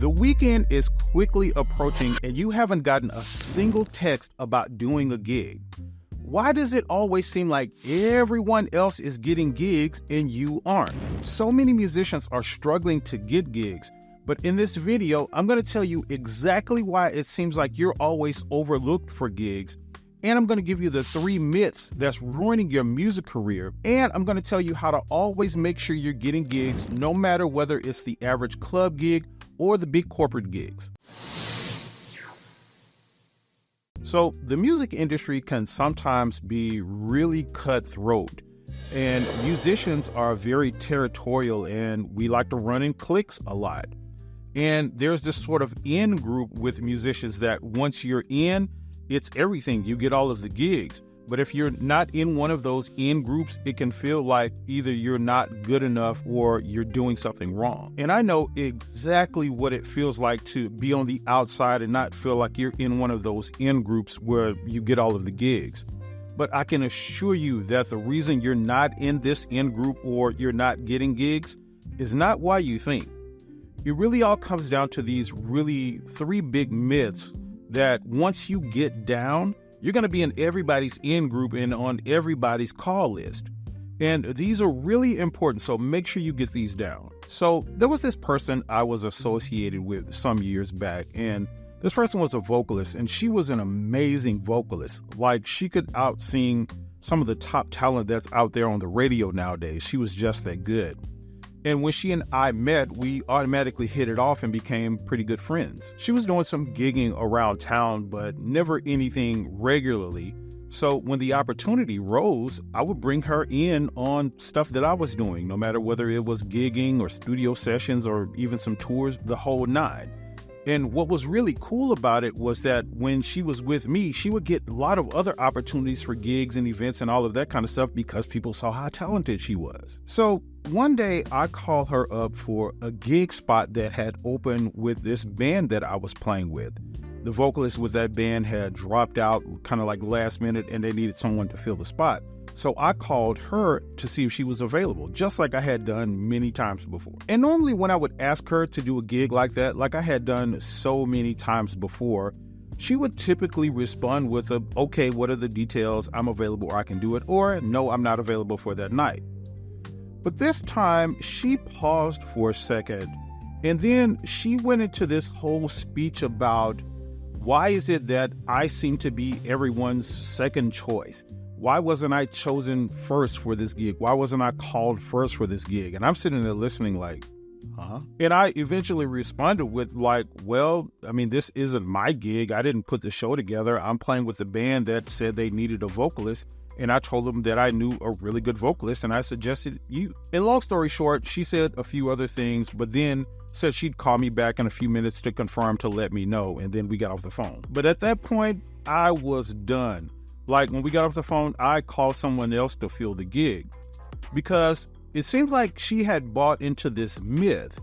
The weekend is quickly approaching and you haven't gotten a single text about doing a gig. Why does it always seem like everyone else is getting gigs and you aren't? So many musicians are struggling to get gigs, but in this video, I'm going to tell you exactly why it seems like you're always overlooked for gigs. And I'm going to give you the 3 myths that's ruining your music career. And I'm going to tell you how to always make sure you're getting gigs, no matter whether it's the average club gig or the big corporate gigs. So the music industry can sometimes be really cutthroat, and musicians are very territorial and we like to run in cliques a lot. And there's this sort of in group with musicians that once you're in, it's everything. You get all of the gigs. But if you're not in one of those in groups, it can feel like either you're not good enough or you're doing something wrong. And I know exactly what it feels like to be on the outside and not feel like you're in one of those in groups where you get all of the gigs. But I can assure you that the reason you're not in this in group or you're not getting gigs is not why you think. It really all comes down to these really 3 big myths that once you get down, you're going to be in everybody's in group and on everybody's call list. And these are really important, so make sure you get these down. So there was this person I was associated with some years back, and this person was a vocalist, and she was an amazing vocalist. Like, she could out-sing some of the top talent that's out there on the radio nowadays. She was just that good. And when she and I met, we automatically hit it off and became pretty good friends. She was doing some gigging around town, but never anything regularly. So when the opportunity rose, I would bring her in on stuff that I was doing, no matter whether it was gigging or studio sessions or even some tours, the whole 9. And what was really cool about it was that when she was with me, she would get a lot of other opportunities for gigs and events and all of that kind of stuff because people saw how talented she was. So one day I called her up for a gig spot that had opened with this band that I was playing with. The vocalist with that band had dropped out kind of like last minute and they needed someone to fill the spot. So I called her to see if she was available, just like I had done many times before. And normally when I would ask her to do a gig like that, like I had done so many times before, she would typically respond with a, okay, what are the details? I'm available or I can do it, or no, I'm not available for that night. But this time she paused for a second and then she went into this whole speech about why is it that I seem to be everyone's second choice? Why wasn't I chosen first for this gig? Why wasn't I called first for this gig? And I'm sitting there listening like, huh? And I eventually responded with like, well, I mean, this isn't my gig. I didn't put the show together. I'm playing with the band that said they needed a vocalist. And I told them that I knew a really good vocalist and I suggested you. And long story short, she said a few other things, but then said she'd call me back in a few minutes to confirm to let me know. And then we got off the phone. But at that point, I was done. Like when we got off the phone, I called someone else to fill the gig because it seems like she had bought into this myth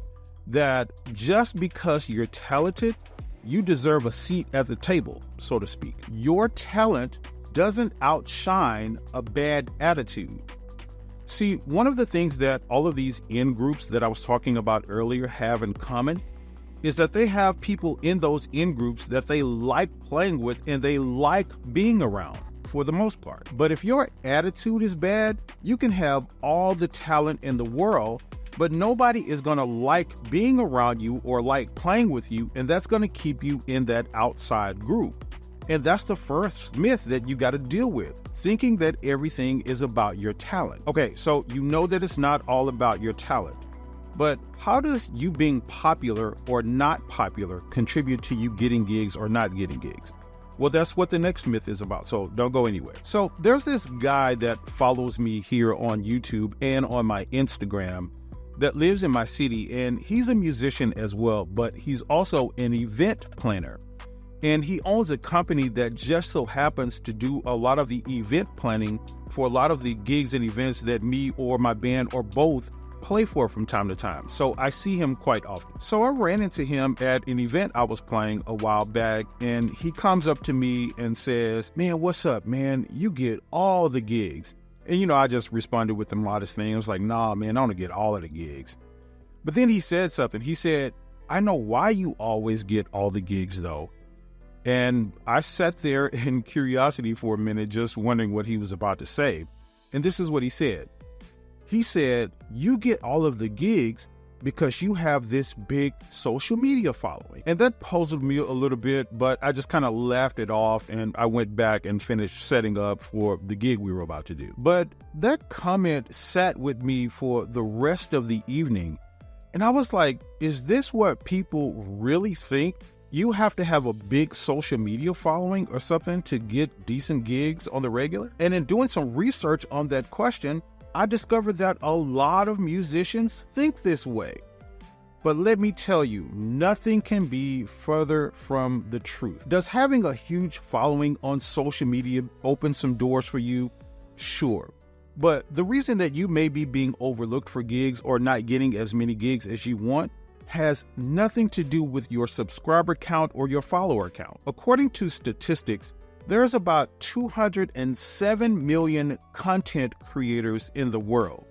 that just because you're talented, you deserve a seat at the table, so to speak. Your talent doesn't outshine a bad attitude. See, one of the things that all of these in groups that I was talking about earlier have in common is that they have people in those in groups that they like playing with and they like being around for the most part. But if your attitude is bad, you can have all the talent in the world, but nobody is going to like being around you or like playing with you, and that's going to keep you in that outside group. And that's the first myth that you got to deal with, thinking that everything is about your talent. Okay, so you know that it's not all about your talent, but how does you being popular or not popular contribute to you getting gigs or not getting gigs? Well, that's what the next myth is about, so don't go anywhere. So there's this guy that follows me here on YouTube and on my Instagram that lives in my city, and he's a musician as well, but he's also an event planner. And he owns a company that just so happens to do a lot of the event planning for a lot of the gigs and events that me or my band or both play for from time to time. So I see him quite often. So I ran into him at an event I was playing a while back, and he comes up to me and says, man, what's up, man? You get all the gigs. And, I just responded with the modest thing. I was like, nah, man, I don't get all of the gigs. But then he said something. He said, I know why you always get all the gigs though. And I sat there in curiosity for a minute, just wondering what he was about to say. And this is what he said. He said, you get all of the gigs because you have this big social media following. And that puzzled me a little bit, but I just kind of laughed it off and I went back and finished setting up for the gig we were about to do. But that comment sat with me for the rest of the evening. And I was like, is this what people really think? You have to have a big social media following or something to get decent gigs on the regular? And in doing some research on that question, I discovered that a lot of musicians think this way. But let me tell you, nothing can be further from the truth. Does having a huge following on social media open some doors for you? Sure. But the reason that you may be being overlooked for gigs or not getting as many gigs as you want has nothing to do with your subscriber count or your follower count. According to statistics, there's about 207 million content creators in the world.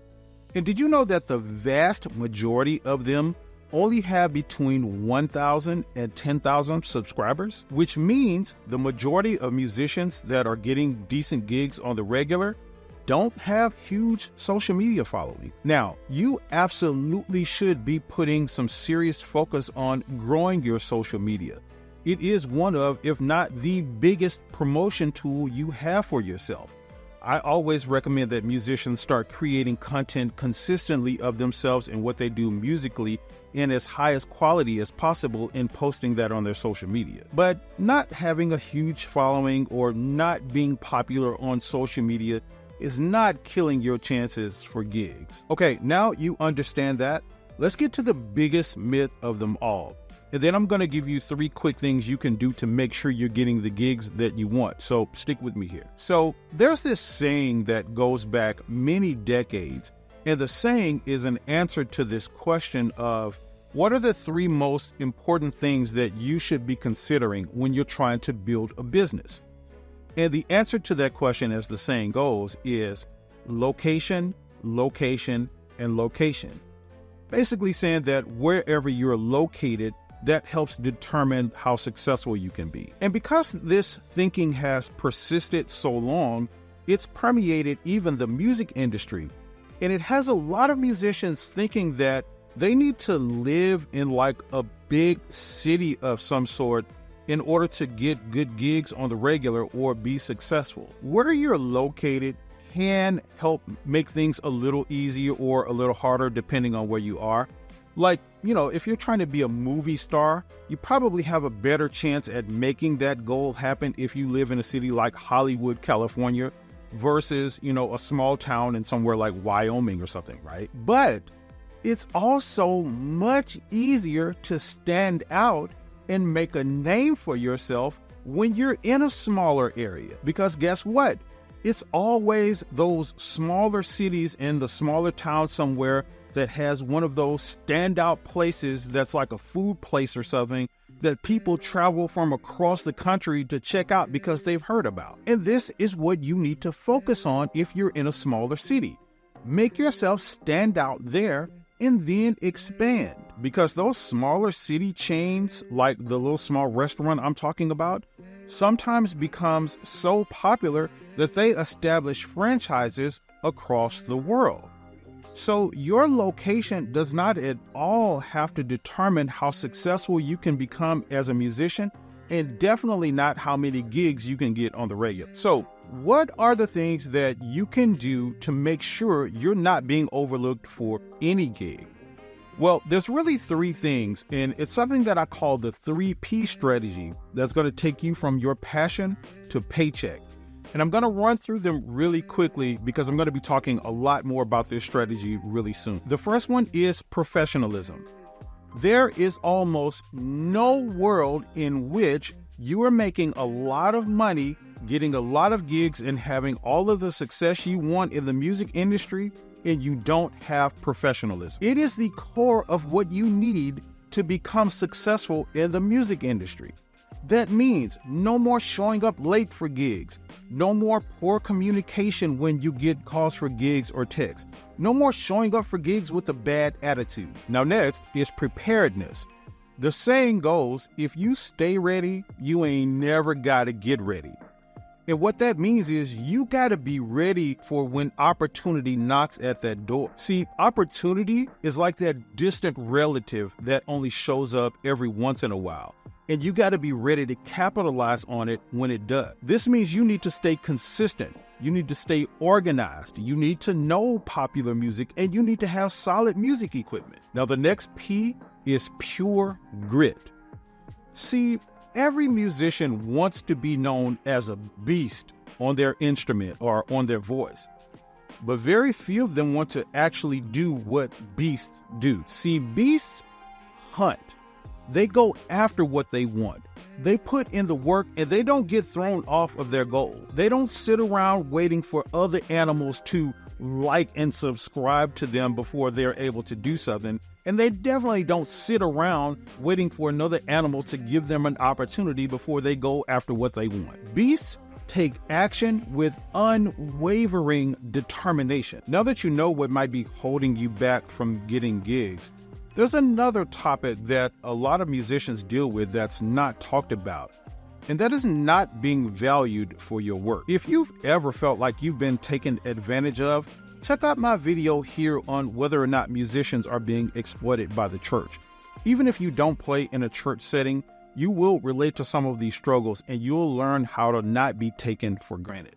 And did you know that the vast majority of them only have between 1,000 and 10,000 subscribers? Which means the majority of musicians that are getting decent gigs on the regular don't have huge social media following. Now, you absolutely should be putting some serious focus on growing your social media. It is one of, if not the biggest promotion tool you have for yourself. I always recommend that musicians start creating content consistently of themselves and what they do musically in as high as quality as possible and posting that on their social media. But not having a huge following or not being popular on social media is not killing your chances for gigs. Okay, now you understand that. Let's get to the biggest myth of them all. And then I'm going to give you 3 quick things you can do to make sure you're getting the gigs that you want. So stick with me here. So there's this saying that goes back many decades. And the saying is an answer to this question of what are the 3 most important things that you should be considering when you're trying to build a business? And the answer to that question, as the saying goes, is location, location, and location. Basically saying that wherever you're located, that helps determine how successful you can be. And because this thinking has persisted so long, it's permeated even the music industry. And it has a lot of musicians thinking that they need to live in like a big city of some sort in order to get good gigs on the regular or be successful. Where you're located can help make things a little easier or a little harder depending on where you are. Like, if you're trying to be a movie star, you probably have a better chance at making that goal happen if you live in a city like Hollywood, California, versus, a small town in somewhere like Wyoming or something, right? But it's also much easier to stand out and make a name for yourself when you're in a smaller area. Because guess what? It's always those smaller cities in the smaller town somewhere that has one of those standout places that's like a food place or something that people travel from across the country to check out because they've heard about. And this is what you need to focus on if you're in a smaller city. Make yourself stand out there and then expand. Because those smaller city chains, like the little small restaurant I'm talking about, sometimes becomes so popular that they establish franchises across the world. So your location does not at all have to determine how successful you can become as a musician, and definitely not how many gigs you can get on the regular. So what are the things that you can do to make sure you're not being overlooked for any gig? Well, there's really 3 things, and it's something that I call the 3P strategy that's going to take you from your passion to paycheck. And I'm going to run through them really quickly because I'm going to be talking a lot more about this strategy really soon. The first one is professionalism. There is almost no world in which you are making a lot of money, getting a lot of gigs, and having all of the success you want in the music industry, and you don't have professionalism. It is the core of what you need to become successful in the music industry. That means no more showing up late for gigs, no more poor communication when you get calls for gigs or texts, no more showing up for gigs with a bad attitude. Now next is preparedness. The saying goes, if you stay ready, you ain't never gotta get ready. And what that means is you gotta be ready for when opportunity knocks at that door. See, opportunity is like that distant relative that only shows up every once in a while. And you gotta be ready to capitalize on it when it does. This means you need to stay consistent. You need to stay organized. You need to know popular music, and you need to have solid music equipment. Now, the next P is pure grit. See, every musician wants to be known as a beast on their instrument or on their voice, but very few of them want to actually do what beasts do. See, beasts hunt. They go after what they want. They put in the work and they don't get thrown off of their goal. They don't sit around waiting for other animals to like and subscribe to them before they're able to do something. And they definitely don't sit around waiting for another animal to give them an opportunity before they go after what they want. Beasts take action with unwavering determination. Now that you know what might be holding you back from getting gigs, there's another topic that a lot of musicians deal with that's not talked about, and that is not being valued for your work. If you've ever felt like you've been taken advantage of, check out my video here on whether or not musicians are being exploited by the church. Even if you don't play in a church setting, you will relate to some of these struggles and you'll learn how to not be taken for granted.